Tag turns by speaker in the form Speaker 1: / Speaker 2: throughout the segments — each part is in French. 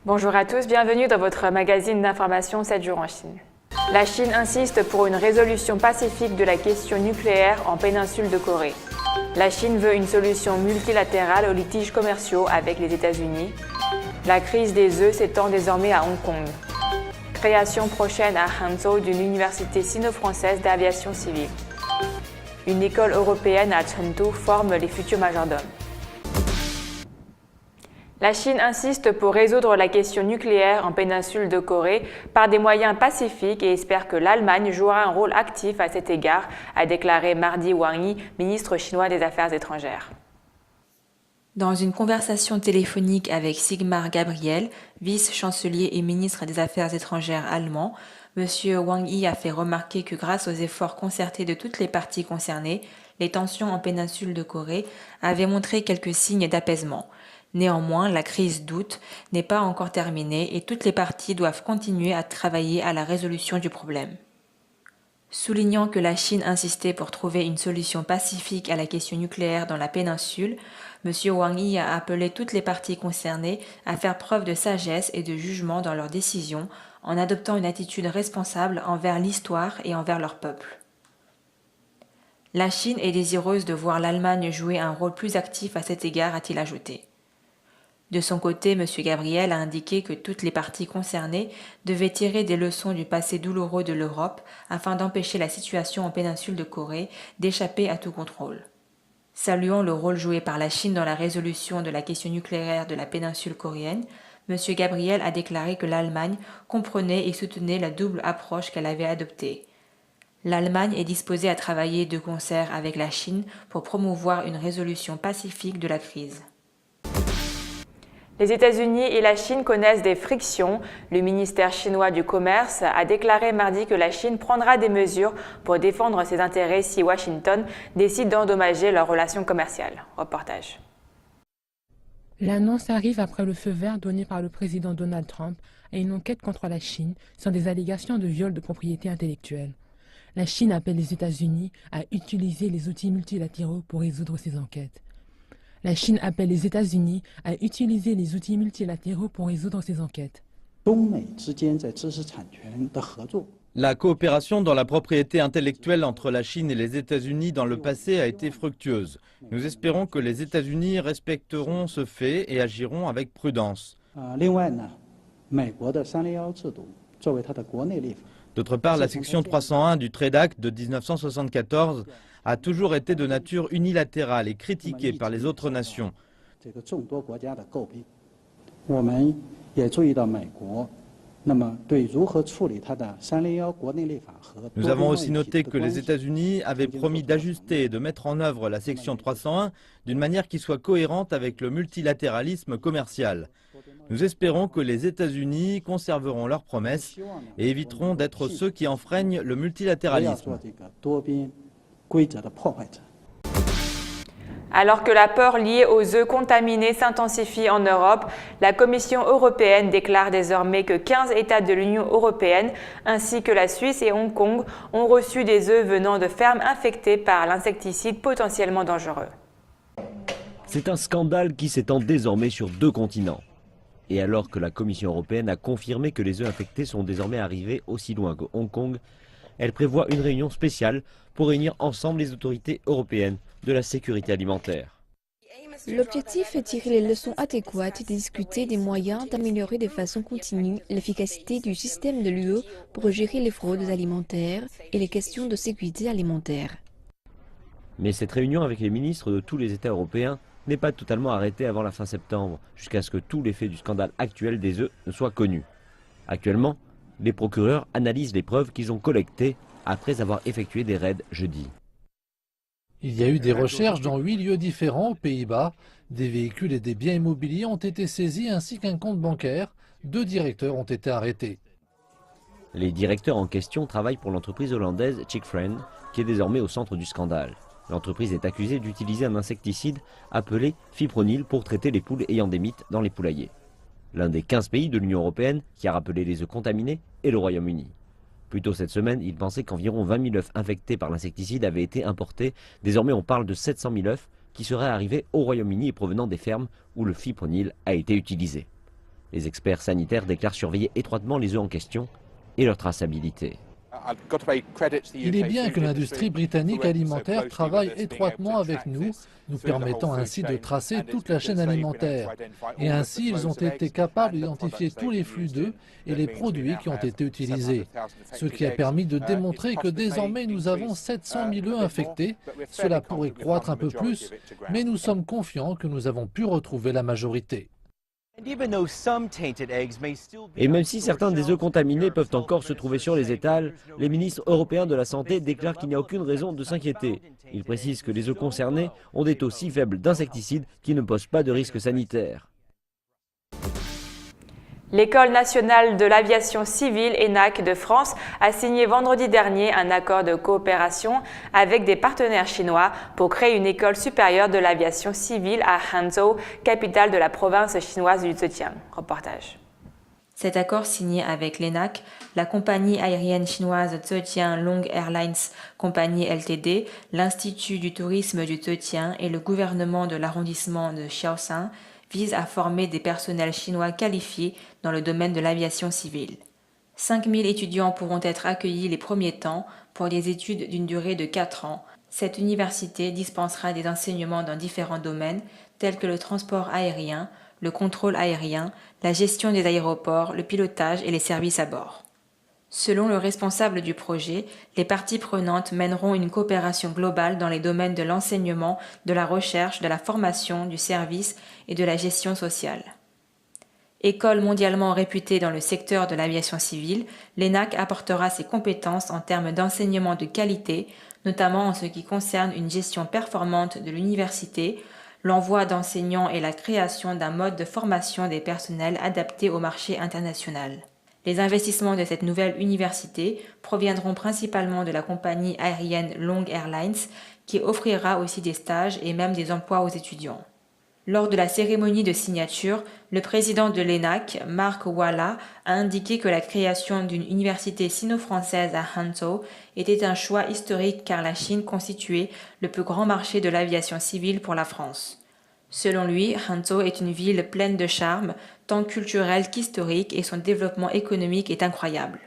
Speaker 1: Bonjour à tous, bienvenue dans votre magazine d'information 7 jours en Chine. La Chine insiste pour une résolution pacifique de la question nucléaire en péninsule de Corée. La Chine veut une solution multilatérale aux litiges commerciaux avec les États-Unis. La crise des œufs s'étend désormais à Hong Kong. Création prochaine à Hangzhou d'une université sino-française d'aviation civile. Une école européenne à Chengdu forme les futurs majordomes. La Chine insiste pour résoudre la question nucléaire en péninsule de Corée par des moyens pacifiques et espère que l'Allemagne jouera un rôle actif à cet égard, a déclaré mardi Wang Yi, ministre chinois des Affaires étrangères. Dans une conversation téléphonique avec Sigmar Gabriel, vice-chancelier et ministre des Affaires étrangères allemand, M. Wang Yi a fait remarquer que grâce aux efforts concertés de toutes les parties concernées, les tensions en péninsule de Corée avaient montré quelques signes d'apaisement. Néanmoins, la crise d'août n'est pas encore terminée et toutes les parties doivent continuer à travailler à la résolution du problème. Soulignant que la Chine insistait pour trouver une solution pacifique à la question nucléaire dans la péninsule, M. Wang Yi a appelé toutes les parties concernées à faire preuve de sagesse et de jugement dans leurs décisions en adoptant une attitude responsable envers l'histoire et envers leur peuple. La Chine est désireuse de voir l'Allemagne jouer un rôle plus actif à cet égard, a-t-il ajouté. De son côté, M. Gabriel a indiqué que toutes les parties concernées devaient tirer des leçons du passé douloureux de l'Europe afin d'empêcher la situation en péninsule de Corée d'échapper à tout contrôle. Saluant le rôle joué par la Chine dans la résolution de la question nucléaire de la péninsule coréenne, M. Gabriel a déclaré que l'Allemagne comprenait et soutenait la double approche qu'elle avait adoptée. L'Allemagne est disposée à travailler de concert avec la Chine pour promouvoir une résolution pacifique de la crise. Les États-Unis et la Chine connaissent des frictions. Le ministère chinois du Commerce a déclaré mardi que la Chine prendra des mesures pour défendre ses intérêts si Washington décide d'endommager leurs relations commerciales. Reportage.
Speaker 2: L'annonce arrive après le feu vert donné par le président Donald Trump à une enquête contre la Chine sur des allégations de viol de propriété intellectuelle. La Chine appelle les États-Unis à utiliser les outils multilatéraux pour résoudre ces enquêtes. La Chine appelle les États-Unis à utiliser les outils multilatéraux pour résoudre ces enquêtes.
Speaker 3: La coopération dans la propriété intellectuelle entre la Chine et les États-Unis dans le passé a été fructueuse. Nous espérons que les États-Unis respecteront ce fait et agiront avec prudence. D'autre part, la section 301 du Trade Act de 1974 a toujours été de nature unilatérale et critiquée par les autres nations. Nous avons aussi noté que les États-Unis avaient promis d'ajuster et de mettre en œuvre la section 301 d'une manière qui soit cohérente avec le multilatéralisme commercial. Nous espérons que les États-Unis conserveront leurs promesses et éviteront d'être ceux qui enfreignent le multilatéralisme.
Speaker 1: Alors que la peur liée aux œufs contaminés s'intensifie en Europe, la Commission européenne déclare désormais que 15 États de l'Union européenne, ainsi que la Suisse et Hong Kong, ont reçu des œufs venant de fermes infectées par l'insecticide potentiellement dangereux.
Speaker 4: C'est un scandale qui s'étend désormais sur 2 continents. Et alors que la Commission européenne a confirmé que les œufs infectés sont désormais arrivés aussi loin que Hong Kong, elle prévoit une réunion spéciale pour réunir ensemble les autorités européennes de la sécurité alimentaire.
Speaker 5: L'objectif est de tirer les leçons adéquates et de discuter des moyens d'améliorer de façon continue l'efficacité du système de l'UE pour gérer les fraudes alimentaires et les questions de sécurité alimentaire.
Speaker 4: Mais cette réunion avec les ministres de tous les États européens n'est pas totalement arrêtée avant la fin septembre, jusqu'à ce que tous les faits du scandale actuel des œufs ne soient connus. Actuellement, les procureurs analysent les preuves qu'ils ont collectées après avoir effectué des raids jeudi.
Speaker 6: Il y a eu des recherches dans 8 lieux différents aux Pays-Bas. Des véhicules et des biens immobiliers ont été saisis ainsi qu'un compte bancaire. 2 directeurs ont été arrêtés.
Speaker 4: Les directeurs en question travaillent pour l'entreprise hollandaise Chickfriend, qui est désormais au centre du scandale. L'entreprise est accusée d'utiliser un insecticide appelé fipronil pour traiter les poules ayant des mites dans les poulaillers. L'un des 15 pays de l'Union européenne qui a rappelé les œufs contaminés est le Royaume-Uni. Plus tôt cette semaine, il pensait qu'environ 20 000 œufs infectés par l'insecticide avaient été importés. Désormais, on parle de 700 000 œufs qui seraient arrivés au Royaume-Uni et provenant des fermes où le fipronil a été utilisé. Les experts sanitaires déclarent surveiller étroitement les œufs en question et leur traçabilité.
Speaker 6: Il est bien que l'industrie britannique alimentaire travaille étroitement avec nous, nous permettant ainsi de tracer toute la chaîne alimentaire. Et ainsi, ils ont été capables d'identifier tous les flux d'œufs et les produits qui ont été utilisés. Ce qui a permis de démontrer que désormais nous avons 700 000 œufs infectés. Cela pourrait croître un peu plus, mais nous sommes confiants que nous avons pu retrouver la majorité.
Speaker 4: Et même si certains des œufs contaminés peuvent encore se trouver sur les étals, les ministres européens de la Santé déclarent qu'il n'y a aucune raison de s'inquiéter. Ils précisent que les œufs concernés ont des taux si faibles d'insecticides qui ne posent pas de risque sanitaire.
Speaker 1: L'École nationale de l'aviation civile ENAC de France a signé vendredi dernier un accord de coopération avec des partenaires chinois pour créer une école supérieure de l'aviation civile à Hangzhou, capitale de la province chinoise du Zhejiang. Reportage.
Speaker 7: Cet accord signé avec l'ENAC, la compagnie aérienne chinoise Zhejiang Long Airlines Compagnie Ltd, l'Institut du tourisme du Zhejiang et le gouvernement de l'arrondissement de Xiaoshan vise à former des personnels chinois qualifiés dans le domaine de l'aviation civile. 5000 étudiants pourront être accueillis les premiers temps pour des études d'une durée de 4 ans. Cette université dispensera des enseignements dans différents domaines tels que le transport aérien, le contrôle aérien, la gestion des aéroports, le pilotage et les services à bord. Selon le responsable du projet, les parties prenantes mèneront une coopération globale dans les domaines de l'enseignement, de la recherche, de la formation, du service et de la gestion sociale. École mondialement réputée dans le secteur de l'aviation civile, l'ENAC apportera ses compétences en termes d'enseignement de qualité, notamment en ce qui concerne une gestion performante de l'université, l'envoi d'enseignants et la création d'un mode de formation des personnels adapté au marché international. Les investissements de cette nouvelle université proviendront principalement de la compagnie aérienne Long Airlines, qui offrira aussi des stages et même des emplois aux étudiants. Lors de la cérémonie de signature, le président de l'ENAC, Marc Walla, a indiqué que la création d'une université sino-française à Hangzhou était un choix historique car la Chine constituait le plus grand marché de l'aviation civile pour la France. Selon lui, Hangzhou est une ville pleine de charme, tant culturel qu'historique, et son développement économique est incroyable.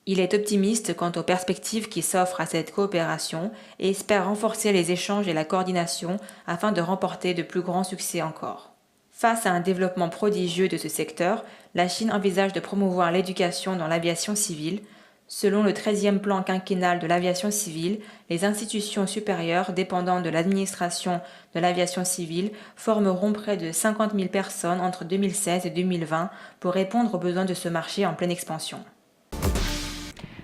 Speaker 7: Il est optimiste quant aux perspectives qui s'offrent à cette coopération et espère renforcer les échanges et la coordination afin de remporter de plus grands succès encore. Face à un développement prodigieux de ce secteur, la Chine envisage de promouvoir l'éducation dans l'aviation civile. Selon le 13e plan quinquennal de l'aviation civile, les institutions supérieures dépendant de l'administration de l'aviation civile formeront près de 50 000 personnes entre 2016 et 2020 pour répondre aux besoins de ce marché en pleine expansion.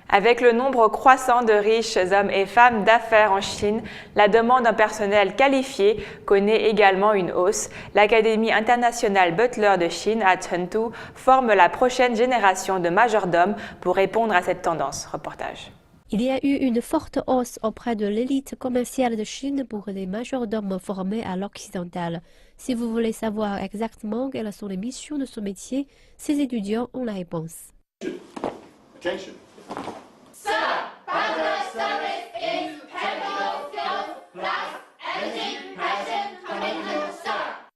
Speaker 1: Avec le nombre croissant de riches hommes et femmes d'affaires en Chine, la demande en personnel qualifié connaît également une hausse. L'Académie internationale Butler de Chine à Chengdu forme la prochaine génération de majordomes pour répondre à cette tendance. Reportage.
Speaker 8: Il y a eu une forte hausse auprès de l'élite commerciale de Chine pour les majordomes formés à l'occidental. Si vous voulez savoir exactement quelles sont les missions de ce métier, ces étudiants ont la réponse.
Speaker 9: Attention.
Speaker 10: Sir, bachelor service is technical skills plus energy, passion, commitment, sir.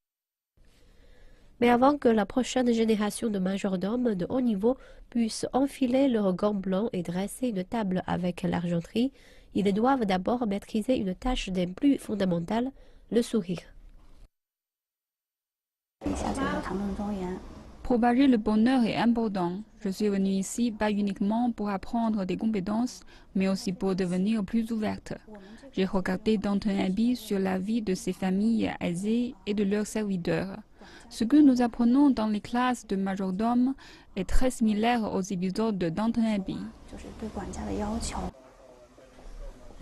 Speaker 8: Mais avant que la prochaine génération de majordomes de haut niveau puisse enfiler leurs gants blancs et dresser une table avec l'argenterie, ils doivent d'abord maîtriser une tâche des plus fondamentales, le sourire.
Speaker 11: Propager le bonheur est important. Je suis venue ici pas uniquement pour apprendre des compétences, mais aussi pour devenir plus ouverte. J'ai regardé Downton Abbey sur la vie de ces familles aisées et de leurs serviteurs. Ce que nous apprenons dans les classes de majordome est très similaire aux épisodes de Downton Abbey.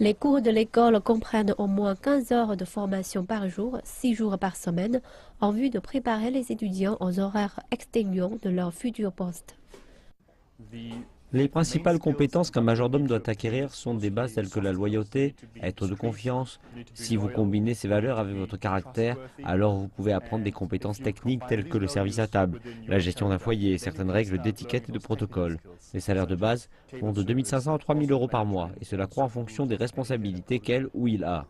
Speaker 8: Les cours de l'école comprennent au moins 15 heures de formation par jour, 6 jours par semaine, en vue de préparer les étudiants aux horaires exténuants de leur futur poste.
Speaker 4: Les principales compétences qu'un majordome doit acquérir sont des bases telles que la loyauté, être de confiance. Si vous combinez ces valeurs avec votre caractère, alors vous pouvez apprendre des compétences techniques telles que le service à table, la gestion d'un foyer, certaines règles d'étiquette et de protocole. Les salaires de base vont de 2 500 à 3 000 euros par mois et cela croît en fonction des responsabilités qu'elle ou il a.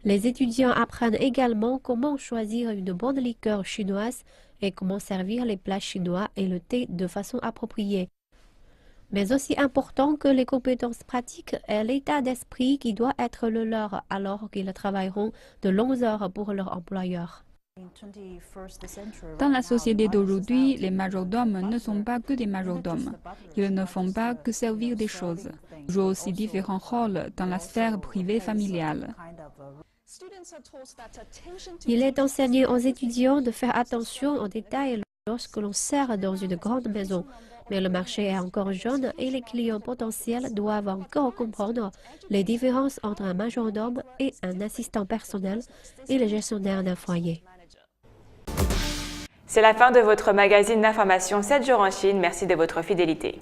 Speaker 8: Les étudiants apprennent également comment choisir une bonne liqueur chinoise et comment servir les plats chinois et le thé de façon appropriée. Mais aussi important que les compétences pratiques est l'état d'esprit qui doit être le leur alors qu'ils travailleront de longues heures pour leur employeur.
Speaker 11: Dans la société d'aujourd'hui, les majordomes ne sont pas que des majordomes. Ils ne font pas que servir des choses. Ils jouent aussi différents rôles dans la sphère privée familiale.
Speaker 8: Il est enseigné aux étudiants de faire attention aux détails lorsque l'on sert dans une grande maison. Mais le marché est encore jeune et les clients potentiels doivent encore comprendre les différences entre un majordome et un assistant personnel et le gestionnaire d'un foyer.
Speaker 1: C'est la fin de votre magazine d'information 7 jours en Chine. Merci de votre fidélité.